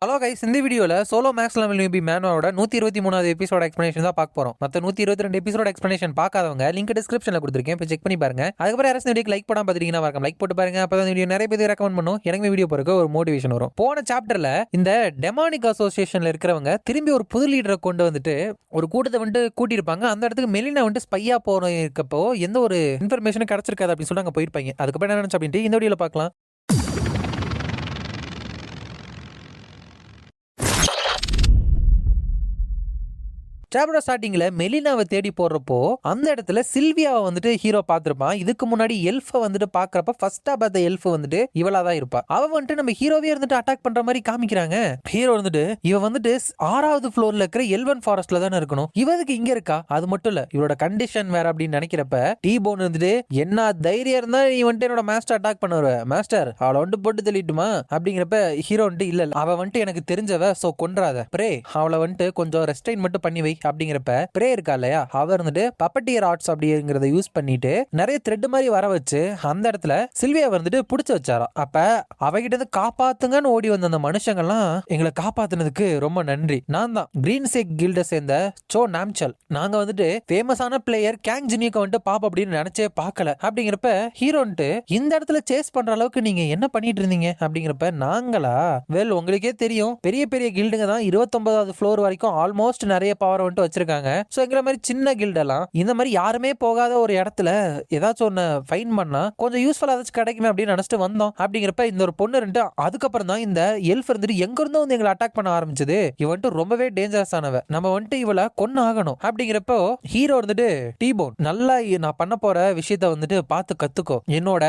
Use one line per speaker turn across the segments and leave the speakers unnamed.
Hello guys, இந்த வீடியோவில் solo maths level newbie மேனோட 123வது எபிசோட எக்ஸ்பிளேஷன் தான் பார்க்க போகிறோம். மற்ற 122 எபிசோட எக்ஸ்பிளேஷன் பார்க்காதவங்க லிங்க் டிஸ்கிரிப்ஷனில் கொடுத்துருக்கேன், போய் செக் பண்ணி பாருங்க. அதுக்கப்புறம் யாராவது வீடியோக்கு லைக் பண்ணாம பார்த்துட்டீங்கன்னா மறக்காம லைக் போட்டு பாருங்க. அப்போ தான் வீடியோ நிறைய பேர் ரெக்கமெண்ட் பண்ணும், எனக்கு வீடியோ போறதுக்கு ஒரு மோட்டிவேஷன் வரும். போன சாப்டர்ல இந்த டெமானிக் அசோசியேஷன்ல இருக்கிறவங்க திரும்பி ஒரு புது லீடரை கொண்டு வந்துட்டு ஒரு கூட்டத்தை வந்துட்டு கூட்டியிருப்பாங்க. அந்த இடத்துக்கு மெலினா வந்துட்டு ஸ்பையா போற இருக்கப்போ எந்த ஒரு இன்ஃபர்மேஷனும் கிடைச்சிருக்காது அப்படின்னு சொல்லி அங்கே போயிருப்பாங்க. அதுக்கப்புறம் என்ன நினைச்சு அப்படின்ட்டு இந்த வீடியோவில் பார்க்கலாம். சாப்டர் ஸ்டார்டிங்ல மெலினாவை தேடி போடுறப்போ அந்த இடத்துல சில்வியாவை வந்துட்டு ஹீரோ பார்த்திருப்பான். இதுக்கு முன்னாடி எல்ஃபை வந்துட்டு பாக்குறப்ப ஃபர்ஸ்டா பார்த்த எல்ஃப் வந்துட்டு இவளா தான் இருப்பா. அவ வந்துட்டு நம்ம ஹீரோவே இருந்துட்டு அட்டாக் பண்ற மாதிரி காமிக்கிறாங்க. ஹீரோ வந்துட்டு இவ வந்துட்டு 6வது ஃப்ளோர்ல இருக்கிற எல்வன் ஃபாரஸ்ட்ல தானே இருக்கணும், இவதுக்கு இங்க இருக்கா? அது மட்டும் இல்ல, இவரோட கண்டிஷன் வேற அப்படின்னு நினைக்கிறப்ப டீபோன் வந்துட்டு என்ன தைரியம் இருந்தா நீ வந்துட்டு என்னோட மாஸ்டர் அட்டாக் பண்ணுவ மாஸ்டர், அவளை வந்துட்டு போட்டு தள்ளிட்டுமா அப்படிங்கிறப்ப ஹீரோ வந்துட்டு இல்ல அவ வந்துட்டு எனக்கு தெரிஞ்சவ, சோ கொன்றாத பிரே, அவளை வந்துட்டு கொஞ்சம் ரெஸ்ட்ரைன் மட்டும் பண்ணி வை அப்படிங்கிறப்ப பிரே இருக்கா இல்லையா, அவர் இருந்துட்டு பப்பட்டியர் ஆர்ட்ஸ் அப்படிங்கிறத யூஸ் பண்ணிட்டு நிறைய த்ரெட் மாதிரி வர வச்சு அந்த இடத்துல சில்வியா வந்துட்டு புடிச்சு வச்சாராம். அப்ப அவகிட்ட இருந்து காப்பாத்துங்கன்னு ஓடி வந்த அந்த மனுஷங்கள்லாம் எங்களை காப்பாத்துனதுக்கு ரொம்ப நன்றி, நான் தான் கிரீன் சேக் கில்ட சேர்ந்த சோ நாம்சல், நாங்க வந்துட்டு ஃபேமஸான பிளேயர் கேங் ஜினிக்கு வந்துட்டு பாப்போம் அப்படின்னு நினைச்சே பார்க்கல அப்படிங்கிறப்ப ஹீரோன்ட்டு இந்த இடத்துல சேஸ் பண்ற அளவுக்கு நீங்க என்ன பண்ணிட்டு இருந்தீங்க அப்படிங்கிறப்ப நாங்களா, வெல் உங்களுக்கே தெரியும் பெரிய பெரிய கில்டுங்க தான் 29வது ஃப்ளோர் வரைக்கும் ஆல்மோஸ்ட் நிறைய பவர் வச்சிருக்காங்க. சோ எங்கிற மாதிரி சின்ன கில்டெல்லாம் இந்த மாதிரி யாருமே போகாத ஒரு இடத்துல ஏதாச்சும் ஒன்னு ஃபைன் பண்ணா கொஞ்சம் யூஸ்ஃபுல்லா ஏதாச்சும் கிடைக்குமே அப்படின்னு நினைச்சிட்டு வந்தோம் அப்படிங்கிறப்ப இந்த ஒரு பொண்ணு ரெண்டு அதுக்கப்புறம் தான் இந்த எல்ஃப் இருந்துட்டு எங்க இருந்தோ வந்து எங்களை அட்டாக் பண்ண ஆரம்பிச்சது, இவ வந்துட்டு ரொம்பவே டேஞ்சரஸ் ஆனவ, நம்ம வந்துட்டு இவளை கொன்னு ஆகணும் அப்படிங்கிறப்போ ஹீரோ இருந்துட்டு டீபோன் நல்லா நான் பண்ண போற விஷயத்த வந்துட்டு பார்த்து கத்துக்கோ, என்னோட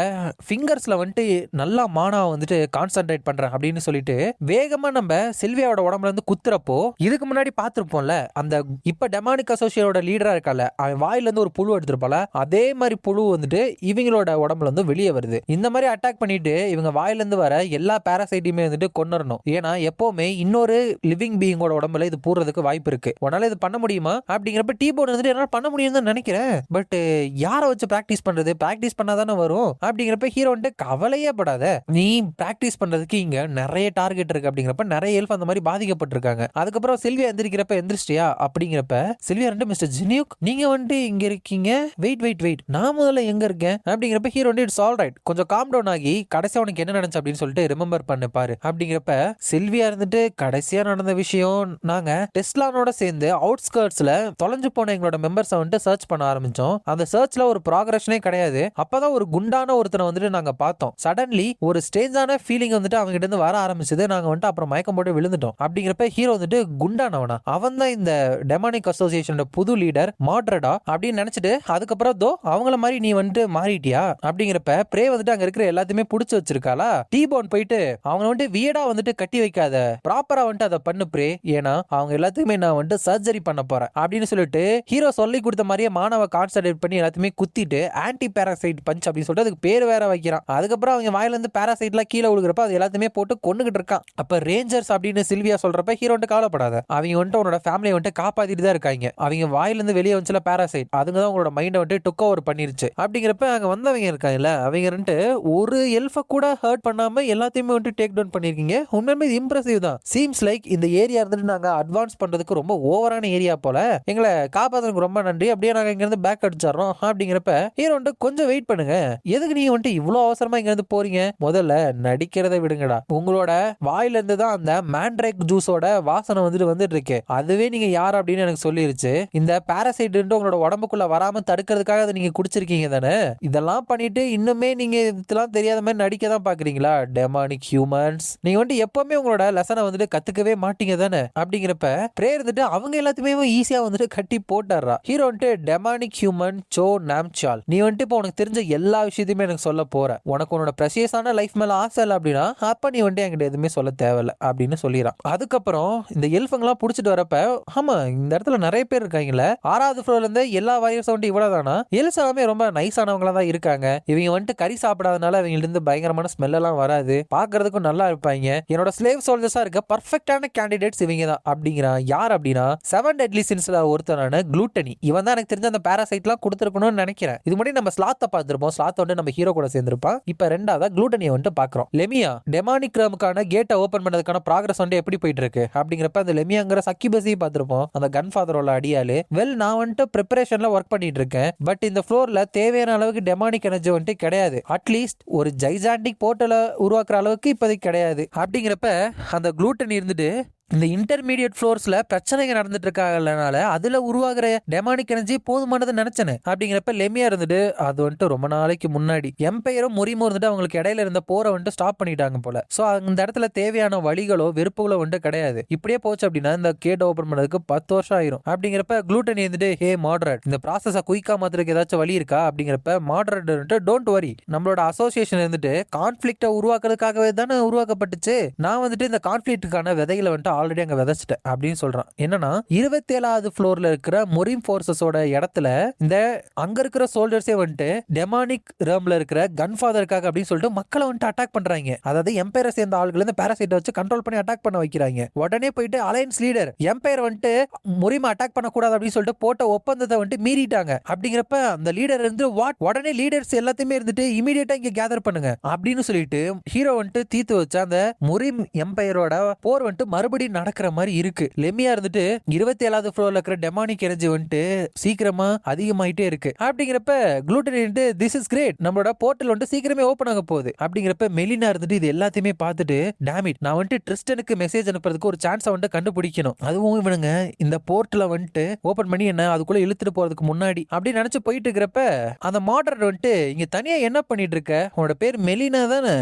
ஃபிங்கர்ஸ்ல வந்துட்டு நல்லா மானா வந்துட்டு கான்சென்ட்ரேட் பண்றேன் அப்படின்னு சொல்லிட்டு வேகமா நம்ம சில்வியாவோட உடம்புல இருந்து குத்துறப்போ இதுக்கு முன்னாடி பார்த்திருப்போம்ல அந்த இப்ப டெமானிக் அசோசியேட்டோட லீடரா இருக்கல, அவன் வாயில இருந்து ஒரு புழு எடுத்திருப்பால, அதே மாதிரி புழு வந்துட்டு இவங்களோட உடம்புல இருந்து வெளியே வருது. இந்த மாதிரி அட்டாக் பண்ணிட்டு இவங்க வாயில இருந்து வர எல்லா பாராசைட்டையுமே வந்துட்டு கொன்னறணும். ஏன்னா எப்பவுமே இன்னொரு லிவிங் பீயிங்கோட உடம்புல இது பூர்றதுக்கு வாய்ப்பு இருக்கு. உன்னால இது பண்ண முடியுமா அப்படிங்கிறப்ப டீபோர்டு வந்துட்டு என்னால பண்ண முடியும்னு நினைக்கிறேன், பட் யாரை வச்சு பிராக்டிஸ் பண்றது, பிராக்டிஸ் பண்ணாதானே வரும் அப்படிங்கிறப்ப ஹீரோ வந்துட்டு கவலையே படாத, நீ பிராக்டிஸ் பண்றதுக்கு இங்க நிறைய டார்கெட் இருக்கு அப்படிங்கிறப்ப நிறைய எல்ஃப் அந்த மாதிரி பாதிக்கப்பட்டிருக்காங்க. அதுக்கப்புறம் சில்வியா எந்திரிக்கிறப்ப எந்திரிச்சியா அப்படிங்கிறப்ப சில்வியா ரெண்டு மிஸ்டர் ஜினியூக் நீங்க வந்துட்டு இங்க இருக்கீங்க, வெயிட் வெயிட் வெயிட் நான் முதல்ல எங்க இருக்கேன் அப்படிங்கிறப்ப ஹீரோ வந்து இட்ஸ் ஆல் ரைட் கொஞ்சம் காம் டவுன் ஆகி கடைசியா உனக்கு என்ன நடந்துச்சு அப்படின்னு சொல்லிட்டு ரிமெம்பர் பண்ண பாரு அப்படிங்கிறப்ப சில்வியா இருந்துட்டு கடைசியா நடந்த விஷயம், நாங்க டெஸ்லானோட சேர்ந்து அவுட்ஸ்கர்ட்ஸ்ல தொலைஞ்சு போன எங்களோட மெம்பர்ஸை வந்துட்டு சர்ச் பண்ண ஆரம்பிச்சோம். அந்த சர்ச்ல ஒரு ப்ராக்ரஷனே கிடையாது. அப்பதான் ஒரு குண்டான ஒருத்தனை வந்துட்டு நாங்க பார்த்தோம். சடன்லி ஒரு ஸ்டேஞ்சான ஃபீலிங் வந்துட்டு அவங்க கிட்ட இருந்து வர ஆரம்பிச்சது. நாங்க வந்துட்டு அப்புறம் மயக்கம் போட்டு விழுந்துட்டோம் அப்படிங்கிறப்ப ஹீரோ வந்துட்டு குண்டானவனா, அவன் தான் இந்த டெமானிக் அசோசியேஷனோட புது லீடர் மாட்ரடா அப்படின்னு நினைச்சிட்டு அதுக்கப்புறம் தோ அவங்கள மாதிரி நீ வந்துட்டு மாறிட்டியா அப்படிங்கிறப்ப பிரே வந்துட்டு அங்க இருக்கிற எல்லாத்தையுமே புடிச்சு வச்சிருக்காளா. டீபோன் போயிட்டு அவங்க வந்துட்டு வியடா வந்துட்டு கட்டி வைக்காத, ப்ராப்பரா வந்துட்டு அதை பண்ணு பிரே, ஏன்னா அவங்க எல்லாத்தையுமே நான் வந்துட்டு சர்ஜரி பண்ண போறேன் அப்படின்னு சொல்லிட்டு ஹீரோ சொல்லி கொடுத்த மாதிரியே மாணவ கான்சன்ட்ரேட் பண்ணி எல்லாத்தையுமே குத்திட்டு ஆன்டி பாராசைட் பஞ்ச் அப்படின்னு சொல்லிட்டு அதுக்கு பேர் வேற வைக்கிறான். அதுக்கப்புறம் அவங்க வாயில இருந்து பாராசைட்லாம் கீழே விழுகிறப்ப அது எல்லாத்தையுமே போட்டு கொண்டுகிட்டு இருக்கான். அப்ப ரேஞ்சர்ஸ் அப்படின்னு சில்வியா சொல்றப்ப ஹீரோ வந்துட்டு கவலைப்படாத, அவங்க வந்துட்டு உன்னோட ஃபேமிலியை வந்துட்டு காப்பாத்திட்டு தான் இருக்காங்க, அவங்க வாயில இருந்து வெளியே வந்துச்சுல பாராசைட், அதுங்க தான் உங்களோட மைண்டை வந்துட்டு டுக் ஓவர் பண்ணிருச்சு அப்படிங்கிறப்ப அங்க வந்தவங்க இருக்காங்கல்ல அவங்க வந்துட்டு ஒரு எல்ஃப கூட ஹர்ட் பண்ணாம எல்லாத்தையுமே வந்துட்டு டேக் டவுன் பண்ணிருக்கீங்க, உண்மையுமே இம்ப்ரெசிவ் தான். சீம்ஸ் லைக் இந்த ஏரியா இருந்துட்டு நாங்க அட்வான்ஸ் பண்றதுக்கு ரொம்ப ஓவரான ஏரியா போல, எங்களை காப்பாத்துறதுக்கு ரொம்ப நன்றி, அப்படியே நாங்க இங்க இருந்து பேக் அடிச்சிடறோம் அப்படிங்கிறப்ப ஹீரோ வந்துட்டு கொஞ்சம் வெயிட் பண்ணுங்க, எதுக்கு நீங்க வந்துட்டு இவ்வளவு அவசரமா இங்க இருந்து போறீங்க, முதல்ல நடிக்கிறத விடுங்கடா, உங்களோட வாயில இருந்து தான் அந்த மேண்ட்ரேக் ஜூஸோட வாசனை வந்துட்டு இருக்கு, அதுவே நீங்க யார் அப்படின்னு எனக்கு சொல்லிருச்சு, இந்த பாராசைட் உங்களோட உடம்புக்குள்ள வராம தடுக்கிறதுக்காக அதை நீங்க குடிச்சிருக்கீங்க தானே, இதெல்லாம் பண்ணிட்டு இன்னுமே நீங்க இதெல்லாம் தெரியாத மாதிரி நடிக்க தான் பாக்குறீங்களா டெமானிக் ஹியூமன்ஸ், நீங்க வந்துட்டு எப்பவுமே உங்களோட லெசனை வந்துட்டு கத்துக்கவே மாட்டீங்க தானே அப்படிங்கிறப்ப பிரே இருந்துட்டு அவங்க எல்லாத்தையுமே ஈஸியா வந்துட்டு கட்டி போட்டாரா. ஹீரோ வந்துட்டு டெமானிக் ஹியூமன் சோ நாம்சால், நீ வந்துட்டு இப்போ உனக்கு தெரிஞ்ச எல்லா விஷயத்தையுமே எனக்கு சொல்ல போற, உனக்கு உன்னோட பிரசியஸான லைஃப் மேல ஆசை இல்லை அப்படின்னா அப்ப நீ வந்துட்டு என்கிட்ட எதுவுமே சொல்ல தேவையில்ல அப்படின்னு சொல்லிடுறான். அதுக்கப்புறம் இந்த எல்ஃபங்கெல்லாம் புடிச்சிட்டு வரப்ப ஆமா இந்த இடத்துல நிறைய பேர் இருக்காங்கல்ல, 6வது ஃப்ளோர்ல இருந்து எல்லா வாரியர்ஸும் வந்துட்டு இவ்வளவுதானா? எல்ஸ் எல்லாமே ரொம்ப நைஸானவங்களா தான் இருக்காங்க. இவங்க வந்துட்டு கறி சாப்பிடாதனால இவங்க இருந்து பயங்கரமான ஸ்மெல் எல்லாம் வராது, பாக்குறதுக்கும் நல்லா இருப்பாங்க. என்னோட ஸ்லேவ் சோல்ஜர்ஸா இருக்க பர்ஃபெக்டான கேண்டிடேட்ஸ் இவங்க தான் அப்படிங்கிறான். யார் அப்படின்னா 7 டெட்லி சின்ஸ்ல ஒருத்தரான குளூட்டனி. இவன் தான் எனக்கு தெரிஞ்ச அந்த பாராசைட்லாம் கொடுத்துருக்கணும்னு நினைக்கிறேன். இது முன்னாடி நம்ம ஸ்லாத்தை பார்த்திருப்போம். ஸ்லாத் வந்து நம்ம ஹீரோ கூட சேர்ந்திருப்பான். இப்ப ரெண்டாவதா குளூட்டனியை வந்துட்டு பாக்குறோம். லெமியா டெமானிக் ரேமுக்கான கேட்டை ஓபன் பண்ணதுக்கான ப்ராக்ரஸ் வந்து எப்படி போயிட்டு இருக்கு அப்படிங்கிறப்ப அந்த லெமியாங்கிற சக்கிபசி பார்த்திருப்போம், அந்த கன் ஃபாதரோட அடியாளு. நான் வந்துட்டு ப்ரிப்பரேஷன்ல ஒர்க் பண்ணிட்டு இருக்கேன். பட் இந்த ஃப்ளோர்ல தேவையான அளவுக்கு டெமானிக் எனர்ஜி வந்துட்டு கிடையாது. அட்லீஸ்ட் ஒரு ஜைஜாண்டிக் போர்ட்டலை உருவாக்குற அளவுக்கு இப்போதைக்கு கிடையாது. அப்படிங்கிறப்ப அந்த குளூட்டன் இருந்துட்டு இந்த இன்டர்மீடியட் ஃப்ளோர்ஸ்ல பிரச்சனைங்க நடந்துட்டு இருக்காங்கனால அதுல உருவாகிற டெமானிக் எனர்ஜி போதுமானது நினைச்சேன். அப்படிங்கிறப்ப லெமியா இருந்துட்டு அது வந்துட்டு ரொம்ப நாளைக்கு முன்னாடி எம்பையரும் முறிமும் இருந்துட்டு அவங்களுக்கு இடையில இருந்த போரை வந்துட்டு ஸ்டாப் பண்ணிட்டாங்க போல. சோ அந்த இடத்துல தேவையான வழிகளோ வெறுப்புகளோ வந்துட்டு கிடையாது. இப்படியே போச்சு அப்படின்னா இந்த கேட் ஓபன் பண்ணதுக்கு 10 வருஷம் ஆயிரும். அப்படிங்கிறப்ப குளூட்டன் இருந்துட்டு ஹே மாடரேட், இந்த ப்ராசஸை குயிக்கா மாத்துறதுக்கு ஏதாச்சும் வழி இருக்கா அப்படிங்கிறப்ப மாடரேட் வந்துட்டு டோன்ட் வரி, நம்மளோட அசோசியேஷன் இருந்துட்டு கான்ஃபிளிக்ட உருவாக்குறதுக்காகவே தானே உருவாக்கப்பட்டுச்சு. நான் வந்துட்டு இந்த கான்ஃபிளிக்டுக்கான விதைகளை வந்துட்டு ஆல்ரெடி அங்க விதைச்சிட்டேன் அப்படின்னு சொல்றான். என்னன்னா 27வது ஃப்ளோர்ல இருக்கிற மொரிம் ஃபோர்ஸஸோட இடத்துல இந்த அங்க இருக்கிற சோல்ஜர்ஸே வந்துட்டு டெமானிக் ரேம்ல இருக்கிற கன் ஃபாதருக்காக அப்படின்னு சொல்லிட்டு மக்களை வந்துட்டு அட்டாக் பண்றாங்க. அதாவது எம்பையரை சேர்ந்த ஆள்கள் இந்த பாராசைட்டை வச்சு கண்ட்ரோல் பண்ணி அட்டாக் பண்ண வைக்கிறாங்க. உடனே போயிட்டு அலையன்ஸ் லீடர் எம்பையர் வந்துட்டு மொரிம் அட்டாக் பண்ணக்கூடாது அப்படின்னு சொல்லிட்டு போட்ட ஒப்பந்தத்தை வந்துட்டு மீறிட்டாங்க. அப்படிங்கிறப்ப அந்த லீடர் இருந்து உடனே லீடர்ஸ் எல்லாத்தையுமே இருந்துட்டு இமீடியட்டா இங்க கேதர் பண்ணுங்க அப்படின்னு சொல்லிட்டு ஹீரோ வந்துட்டு தீர்த்து வச்ச அந்த மொரிம் எம்பையரோட போர் வந்துட்டு மறுபடியும் நடக்கிற மாதிரி இருக்கு. லெமியா இருந்துட்டு 27வது ஃப்ளோர்ல இருக்கிற டெமானிக் எனர்ஜி வந்துட்டு சீக்கிரமா அதிகமாயிட்டே இருக்கு. அப்படிங்கிறப்ப குளூட்டன் திஸ் இஸ் கிரேட், நம்மளோட போர்ட்டல் வந்துட்டு சீக்கிரமே ஓபன் ஆக போகுது. அப்படிங்கிறப்ப மெலினா இருந்துட்டு இது எல்லாத்தையுமே பார்த்துட்டு டேமிட், நான் வந்துட்டு ட்ரிஸ்டனுக்கு மெசேஜ் அனுப்புறதுக்கு ஒரு சான்ஸை வந்துட்டு கண்டுபிடிக்கணும். அதுவும் இவனுங்க இந்த போர்ட்டலை வந்துட்டு ஓபன் பண்ணி என்ன அதுக்குள்ள இழுத்துட்டு போறதுக்கு முன்னாடி அப்படின்னு நினைச்சு போயிட்டு இருக்கிறப்ப அந்த மாடரர் வந்துட்டு இங்க தனியா என்ன பண்ணிட்டு இருக்க, உன்னோட பேர் மெலினா தானே,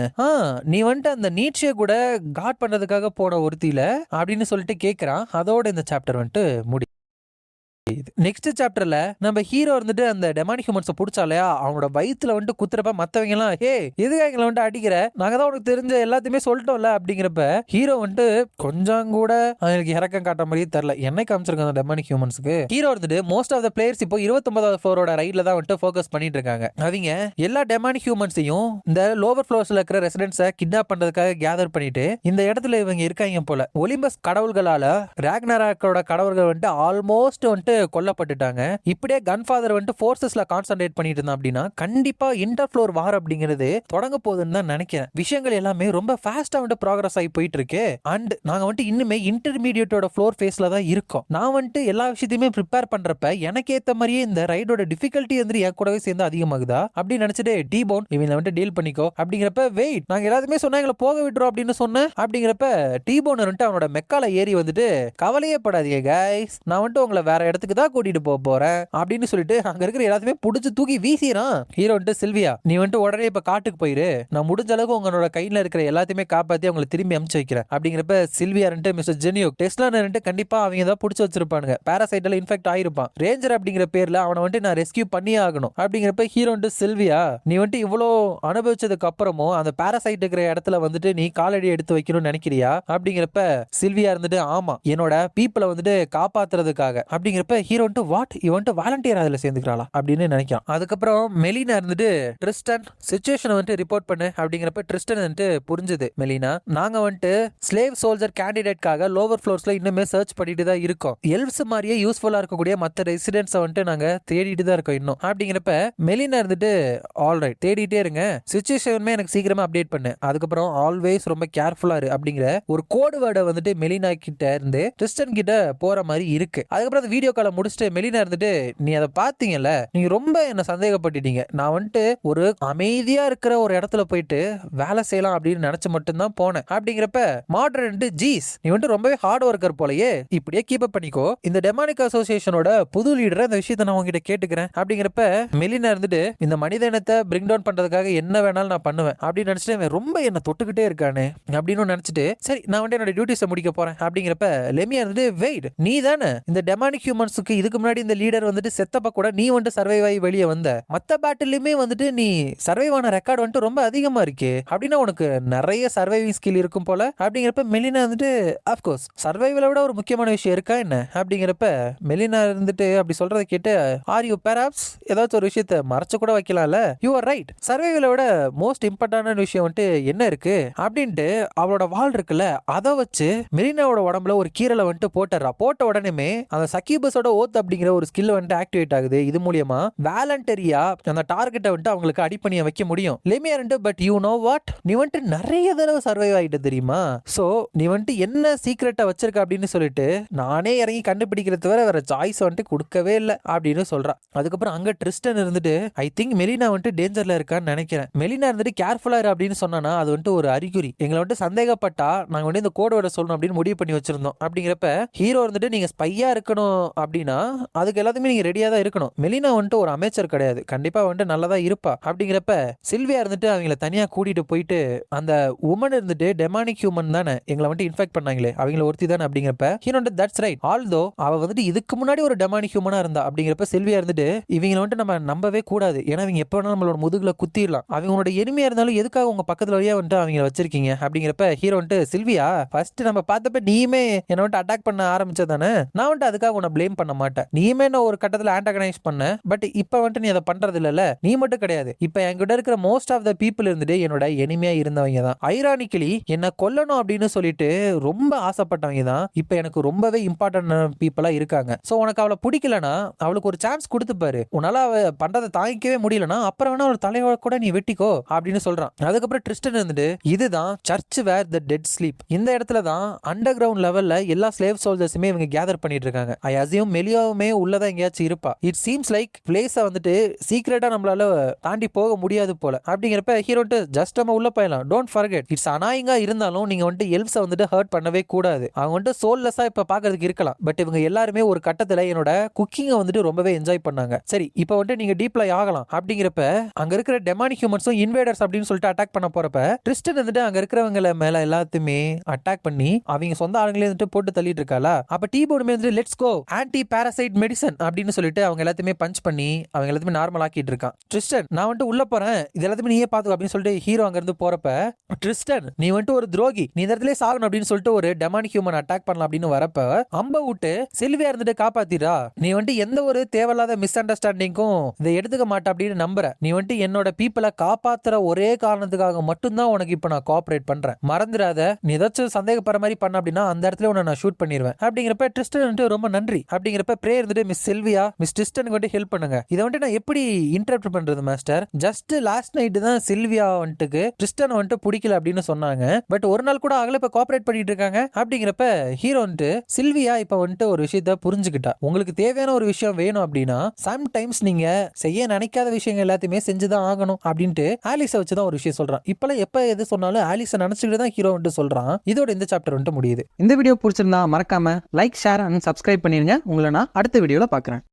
நீ வந்துட்டு அந்த நீட்சியை கூட காட் பண்றதுக்காக போன ஒருத்தில அப்படின்னு சொல்லிட்டு கேட்கிறான். அதோட இந்த சாப்டர் வந்துட்டு முடி. நெக்ஸ்ட் சாப்டர்ல நம்ம ஹீரோ இருந்துட்டு அந்த டெமானிக் ஹியூமன்ஸை பிடிச்சாலையா அவனோட வயிற்றுல வந்துட்டு குத்துறப்ப மத்தவங்க எல்லாம் ஏ எதுக்காக எங்களை வந்துட்டு அடிக்கிற, நாங்க தான் உனக்கு தெரிஞ்ச எல்லாத்தையுமே சொல்லிட்டோம்ல அப்படிங்கிறப்ப ஹீரோ வந்துட்டு கொஞ்சம் கூட அவனுக்கு இறக்கம் காட்டுற மாதிரியே தெரியல. என்ன காமிச்சிருக்காங்க அந்த டெமானிக் ஹியூமன்ஸ்க்கு. ஹீரோ இருந்துட்டு மோஸ்ட் ஆஃப் த பிளேயர்ஸ் இப்போ 29வது ஃப்ளோரோட ரைட்ல தான் வந்துட்டு ஃபோக்கஸ் பண்ணிட்டு இருக்காங்க. அவங்க எல்லா டெமானிக் ஹியூமன்ஸையும் இந்த லோவர் ஃப்ளோர்ஸ்ல இருக்கிற ரெசிடென்ட்ஸை கிட்னாப் பண்றதுக்காக கேதர் பண்ணிட்டு இந்த இடத்துல இவங்க இருக்காங்க போல. ஒலிம்பஸ் கடவுள்களால ராக்னராக்கோட கடவுள்கள் வந்துட்டு ஆல்மோஸ்ட் வந்துட்டு கொல்லப்பட்டுட்டாங்க. இப்படியே கன்ஃபாதர் வந்துட்டு ஃபோர்சஸ்ல கான்சென்ட்ரேட் பண்ணிட்டு இருந்தா அப்படின்னா கண்டிப்பா இன்டர் ஃப்ளோர் வார் அப்படிங்கிறது தொடங்க போகுதுன்னு தான் நினைக்கிறேன். விஷயங்கள் எல்லாமே ரொம்ப ஃபாஸ்டா வந்துட்டு ப்ராக்ரஸ் ஆகி போயிட்டு இருக்கு. அண்ட் நாங்க வந்துட்டு இன்னுமே இன்டர்மீடியட்டோட ஃப்ளோர் ஃபேஸ்ல தான் இருக்கோம். நான் வந்துட்டு எல்லா விஷயத்தையுமே ப்ரிப்பேர் பண்றப்ப எனக்கு ஏத்த மாதிரியே இந்த ரைடோட டிஃபிகல்ட்டி வந்து என் கூடவே சேர்ந்து அதிகமாகுதா அப்படின்னு நினைச்சிட்டு டீபோன் இவங்க வந்துட்டு டீல் பண்ணிக்கோ அப்படிங்கிறப்ப வெயிட் நாங்க எல்லாருமே சொன்னா எங்களை போக விட்டுறோம் அப்படின்னு சொன்னேன். அப்படிங்கிறப்ப டீபோன் வந்துட்டு அவனோட மெக்கால ஏறி வந்துட்டு கவலையே படாதீங்க கைஸ், நான் வந்துட்டு உங்களை வேற இடத்துக்கு தான் கூட்டிட்டு போறேன் அப்படின்னு சொல்லிட்டு அங்க இருக்கிற எல்லாத்தையுமே புடிச்சு தூக்கி வீசிறான். ஹீரோ வந்துட்டு சில்வியா நீ வந்துட்டு உடனே இப்ப காட்டுக்கு போயிரு, நான் முடிஞ்ச அளவுக்கு உங்களோட கையில இருக்கிற எல்லாத்தையுமே காப்பாத்தி அவங்களை திரும்பி அனுப்பிச்சு வைக்கிறேன். அப்படிங்கிறப்ப சில்வியா மிஸ்டர் ஜெனியோக் டெஸ்லா கண்டிப்பா அவங்க தான் புடிச்சு வச்சிருப்பானுங்க. பாராசைட்ல இன்ஃபெக்ட் ஆயிருப்பான். ரேஞ்சர் அப்படிங்கிற பேர்ல அவனை வந்துட்டு நான் ரெஸ்கியூ பண்ணியே ஆகணும். அப்படிங்கிறப்ப ஹீரோ வந்துட்டு சில்வியா நீ வந்துட்டு இவ்வளோ அனுபவிச்சதுக்கு அப்புறமும் அந்த பாராசைட் இருக்கிற இடத்துல வந்துட்டு நீ காலடி எடுத்து வைக்கணும்னு நினைக்கிறியா அப்படிங்கிறப்ப சில்வியா இருந்துட்டு ஆமா என்னோட பீப்புளை வந்துட்டு காப்பாத்துறதுக்காக. அப்படிங்கிறப்ப ஹீரோ வந்துட்டு வாட் இவன்ட்டு வாலண்டியர் அதுல சேர்ந்துக்கிறாளா அப்படின்னு நினைக்கிறான். அதுக்கப்புறம் மெலினா இருந்துட்டு ட்ரிஸ்டன் சிச்சுவேஷனை வந்துட்டு ரிப்போர்ட் பண்ணு அப்படிங்கிறப்ப ட்ரிஸ்டன் வந்துட்டு புரிஞ்சுது மெலினா நாங்க வந்துட்டு ஸ்லேவ் சோல்ஜர் கேண்டிடேட்காக லோவர் ஃப்ளோர்ஸ்ல இன்னுமே சர்ச் பண்ணிட்டு தான் இருக்கோம். எல்வ்ஸ் மாதிரியே யூஸ்ஃபுல்லா இருக்கக்கூடிய மற்ற ரெசிடென்ட்ஸை வந்துட்டு நாங்க தேடிட்டு தான் இருக்கோம் இன்னும். அப்படிங்கிறப்ப மெலினா இருந்துட்டு ஆல்ரைட் தேடிட்டே இருங்க, சிச்சுவேஷனுமே எனக்கு சீக்கிரமா அப்டேட் பண்ணு, அதுக்கப்புறம் ஆல்வேஸ் ரொம்ப கேர்ஃபுல்லா இரு அப்படிங்கிற ஒரு கோடு வேர்டை வந்துட்டு மெலினா கிட்ட இருந்து ட்ரிஸ்டன் கிட்ட போற மாதிரி இருக்கு. அதுக்கப்புறம் அந்த வீடியோ காலை முடிச்சுட்டு மெலினா இருந்துட்டு நீ அதை பாத்தீங்கல்ல நீங்க ரொம்ப என்ன சந்தேகப்பட்டுட்டீங்க, நான் வந்துட்டு ஒரு அமைதியா இருக்கிற ஒரு இடத்துல போயிட்டு வேலை செய்யலாம் அப்படின்னு நினைச்சு மட்டும்தான் போனேன். அப்படிங்கிறப்ப மாடரேட் ஜீஸ் நீ வந்துட்டு ரொம்பவே ஹார்ட் ஒர்க்கர் போலயே, இப்படியே கீப் அப் பண்ணிக்கோ, இந்த டெமானிக் அசோசியேஷனோட புது லீடரை இந்த விஷயத்தை நான் உங்ககிட்ட கேட்டுக்கிறேன். அப்படிங்கிறப்ப மெலினா இருந்துட்டு இந்த மனித இனத்தை பிரிங் டவுன் பண்றதுக்காக என்ன வேணாலும் நான் பண்ணுவேன் அப்படின்னு நினைச்சிட்டு ரொம்ப என்ன தொட்டுக்கிட்டே இருக்கானே அப்படின்னு நினைச்சிட்டு சரி நான் வந்துட்டு என்னோட டியூட்டிஸை முடிக்க போறேன். அப்படிங்கிறப்ப லெமியா இருந்துட்டு வெயிட் நீ தானே இந்த டெமானிக் ஹியூமன்ஸ் ஃபோர்ஸுக்கு இதுக்கு முன்னாடி இந்த லீடர் வந்துட்டு செத்தப்ப கூட நீ வந்துட்டு சர்வைவ் ஆகி வெளியே வந்த, மத்த பேட்டிலுமே வந்துட்டு நீ சர்வைவ் ஆன ரெக்கார்டு வந்துட்டு ரொம்ப அதிகமா இருக்கே, அப்படின்னா உனக்கு நிறைய சர்வைவிங் ஸ்கில் இருக்கும் போல. அப்படிங்கிறப்ப மெலினா வந்துட்டு அப்கோர்ஸ் சர்வைவலை விட ஒரு முக்கியமான விஷயம் இருக்கா என்ன அப்படிங்கிறப்ப மெலினா இருந்துட்டு அப்படி சொல்றதை கேட்டு ஆர் யூ பெராப்ஸ் ஏதாச்சும் ஒரு விஷயத்த மறைச்சு கூட வைக்கலாம்ல, யூ ஆர் ரைட், சர்வைவலை விட மோஸ்ட் இம்பார்ட்டன்டான விஷயம் வந்துட்டு என்ன இருக்கு அப்படின்ட்டு அவளோட வால் இருக்குல்ல அதை வச்சு மெலினாவோட உடம்புல ஒரு கீரலை வந்துட்டு போட்டுறா. போட்ட உடனே அந்த சக்யூபஸோட ஓத் அப்படிங்கிற ஒரு ஸ்கில் வந்துட்டு ஆக்டிவேட் ஆகுது. இது மூலியமா வாலண்டரியா அந்த டார்கெட்டை வந்துட்டு அவங்களுக்கு அடிப்பணிய வைக்க முடியும். லெமியாரண்ட் பட் யூ நோ வாட், நீ வந்துட்டு நிறைய தடவை சர்வைவ் ஆகிட்டு தெரியுமா, சோ நீ வந்துட்டு என்ன சீக்ரெட்டை வச்சிருக்க அப்படின்னு சொல்லிட்டு நானே இறங்கி கண்டுபிடிக்கிறது தவிர வேற சாய்ஸ் வந்துட்டு கொடுக்கவே இல்லை அப்படின்னு சொல்றா. அதுக்கப்புறம் அங்க ட்ரிஸ்டன் இருந்துட்டு ஐ திங்க் மெலினா வந்துட்டு டேஞ்சர்ல இருக்கான்னு நினைக்கிறேன், மெலினா இருந்துட்டு கேர்ஃபுல்லா இரு அப்படின்னு சொன்னா அது வந்துட்டு ஒரு அறிகுறி, எங்களை வந்துட்டு சந்தேகப்பட்டா நாங்க வந்து இந்த கோடோட சொல்லணும் அப்படின்னு முடிவு பண்ணி வச்சிருந்தோம். அப்படிங்கிறப்ப ஹீரோ இருந்துட்டு நீங்க ஸ்பையா இருக்கணும் அப்படின்னா அதுக்கு எல்லாத்துமே நீங்க ரெடியா தான் இருக்கணும், மெலினா வந்துட்டு ஒரு அமைச்சர் கிடையாது, கண்டிப்பா வந்துட்டு நல்லதா இருப்பா. அப்படிங்கிறப்ப சில்வியா இருந்துட்டு அவங்கள தனியா கூட்டிட்டு போயிட்டு அந்த உமன் இருந்துட்டு டெமானிக் ஹியூமன் தானே எங்களை வந்துட்டு இன்ஃபெக்ட் பண்ணாங்களே அவங்கள ஒருத்தி தானே, அப்படிங்கிறப்ப ஹீரோ தட்ஸ் ரைட் ஆல்தோ அவ வந்துட்டு இதுக்கு முன்னாடி ஒரு டெமானிக் ஹியூமனா இருந்தா. அப்படிங்கிறப்ப சில்வியா இருந்துட்டு இவங்களை வந்துட்டு நம்ம நம்பவே கூடாது, ஏன்னா இவங்க எப்ப வேணாலும் நம்மளோட முதுகுல குத்திடலாம், அவங்களோட எனிமையா இருந்தாலும் எதுக்காக உங்க பக்கத்துல வழியா வந்துட்டு அவங்கள வச்சிருக்கீங்க. அப்படிங்கிறப்ப ஹீரோ வந்துட்டு சில்வியா ஃபர்ஸ்ட் நம்ம பார்த்தப்ப நீயுமே என்ன வந்துட்டு அட்டாக் பண்ண ஆரம்பிச்சதானே, நான் வந்துட்டு அதுக்காக உன்னை பிளேம் பண்ண மாட்டேன், நீயுமே என்ன ஒரு கட்டத்தில் ஆன்டகனைஸ் பண்ண, பட் இப்ப வந்துட்டு நீ அதை பண்றது இல்ல, நீ மட்டும் கிடையாது, இப்ப என்கிட்ட இருக்கிற மோஸ்ட் ஆஃப் த பீப்புள் இருந்துட்டு என்னோட எனிமையா இருந்தவங்க தான், ஐரானிக்கலி என்ன கொல்லணும் அப்படின்னு சொல்லிட்டு ரொம்ப ஆசைப்பட்டவங்க தான் இப்ப எனக்கு ரொம்பவே இம்பார்ட்டன்ட் பீப்புளா இருக்காங்க. சோ உனக்கு அவளை பிடிக்கலனா அவளுக்கு ஒரு சான்ஸ் கொடுத்து பாரு, உன்னால அவ பண்றதை தாங்கிக்கவே முடியலனா அப்புறம் வேணா ஒரு தலையோட கூட நீ வெட்டிக்கோ அப்படின்னு சொல்றான். அதுக்கப்புறம் ட்ரிஸ்டன் இருந்துட்டு இதுதான் church where the dead sleep, இந்த இடத்துல தான் அண்டர் கிரவுண்ட் லெவல்ல எல்லா ஸ்லேவ் சோல்ஜர்ஸுமே இவங்க கேதர் பண்ணிட்டு இருக்காங்க. ஐ அசியூம் மெலியாவுமே உள்ளதான் எங்கேயாச்சும் இருப்பா. இட் சீம்ஸ் லைக் பிளேஸை வந்துட்டு சீக்கிரட்டா நம்மளால தாண்டி போக முடியாது போல. அப்படிங்கிறப்ப ஹீரோட்டு ஜஸ்ட் நம்ம உள்ள போயிடலாம், டோன்ட் ஃபர்கெட் இட்ஸ் அனாயிங்கா இருந்தாலும் நீங்க வந்துட்டு எல்ஃப்ஸை வந்துட்டு ஹர்ட் பண்ணவே கூடாது, அவங்க வந்துட்டு சோல்லெஸ்ஸா இப்ப பாக்குறதுக்கு இருக்கலாம், பட் இவங்க எல்லாருமே ஒரு கட்டத்துல என்னோட குக்கிங்கை வந்துட்டு ரொம்பவே என்ஜாய் பண்ணாங்க. சரி இப்போ வந்துட்டு நீங்க டீப்ல ஆகலாம். அப்படிங்கிறப்ப அங்க இருக்கிற டெமானிக் ஹியூமன்ஸும் இன்வேடர்ஸ் அப்படின்னு சொல்லிட்டு அட்டாக் பண்ண போறப்ப ட்ரிஸ்டன் வந்துட்டு அங்க இருக்கிறவங்க மேல எல்லாத்தையுமே அட்டாக் பண்ணி அவங்க சொந்த ஆளுங்களே வந்துட்டு போட்டு தள்ளிட்டு இருக்காளா. அப்ப டீ போர்டுமே வந்துட்டு let's go anti parasite medicine அப்படின்னு சொல்லிட்டு அவங்க எல்லாத்தையுமே பஞ்ச் பண்ணி அவங்க எல்லாத்தையுமே நார்மல் ஆக்கிட்டு இருக்கான். ட்ரிஸ்டன் நான் வந்துட்டு உள்ள போறேன், இது எல்லாத்தையுமே நீயே பாத்துக்கோ அப்படின்னு சொல்லிட்டு ஹீரோ அங்க இருந்து போறப்ப ட்ரிஸ்டன் நீ வந்துட்டு ஒரு துரோகி, நீ இந்த இடத்துல சாகணும் அப்படின்னு சொல்லிட்டு ஒரு டெமானிக் ஹியூமன் அட்டாக் பண்ணலாம் அப்படின்னு வரப்ப அம்ப விட்டு சில்வியா இருந்துட்டு காப்பாத்திரா, நீ வந்துட்டு எந்த ஒரு தேவையில்லாத மிஸ் அண்டர்ஸ்டாண்டிங்கும் இதை எடுத்துக்க மாட்டா அப்படின்னு நம்புற, நீ வந்துட்டு என்னோட பீப்புளை காப்பாத்துற ஒரே காரணத்துக்காக மட்டும்தான் உனக்கு இப்ப நான் கோஆபரேட் பண்றேன், மறந்துடாத, நீ ஏதாச்சும் சந்தேகப்படுற மாதிரி பண்ண அப்படின்னா அந்த இடத்துல உன்னை நான் ஷூட் பண்ணிடுவேன். அப்படிங்கிறப்ப ட்ரிஸ்டன் வந்துட்டு ரொம்ப நன்றி, அப்படிங்கிறப்ப பிரே இருந்துட்டு மிஸ் சில்வியா மிஸ் ட்ரிஸ்டனுக்கு வந்துட்டு ஹெல்ப் பண்ணுங்க, இதை வந்துட்டு நான் எப்படி இன்டர்பிரட் பண்றது மாஸ்டர், ஜஸ்ட் லாஸ்ட் நைட் தான் சில்வியா வந்துட்டு ட்ரிஸ்டன் வந்துட்டு பிடிக்கல அப்படின்னு சொன்னாங்க, பட் ஒரு நாள் கூட ஆகல இப்ப கோஆபரேட் பண்ணிட்டு இருக்காங்க. அப்படிங்கிறப்ப ஹீரோ வந்துட்டு சில்வியா இப்ப வந்துட்டு ஒரு விஷயத்த புரிஞ்சுக்கிட்டா, உங்களுக்கு தேவையான ஒரு விஷயம் வேணும் அப்படின்னா சம்டைம்ஸ் நீங்க செய்ய நினைக்காத விஷயங்கள் எல்லாத்தையுமே செஞ்சுதான் ஆகணும் அப்படின்ட்டு ஆலிஸை வச்சுதான் ஒரு விஷயம் சொல்றான். இப்பெல்லாம் எப்ப எது சொன்னாலும் ஆலிஸை நினைச்சுக்கிட்டு தான் ஹீரோ வந்துட்டு சொல்றான். இதோட இந்த சாப்டர் வந்துட்டு முடியுது.
இந்த வீடியோ பிடிச்சிருந்தா மறக்காம லைக், ஷேர் அண்ட் சப்ஸ்கிரைப் பண்ணிருங்க. உங்களை நான் அடுத்த வீடியோல பாக்குறேன்.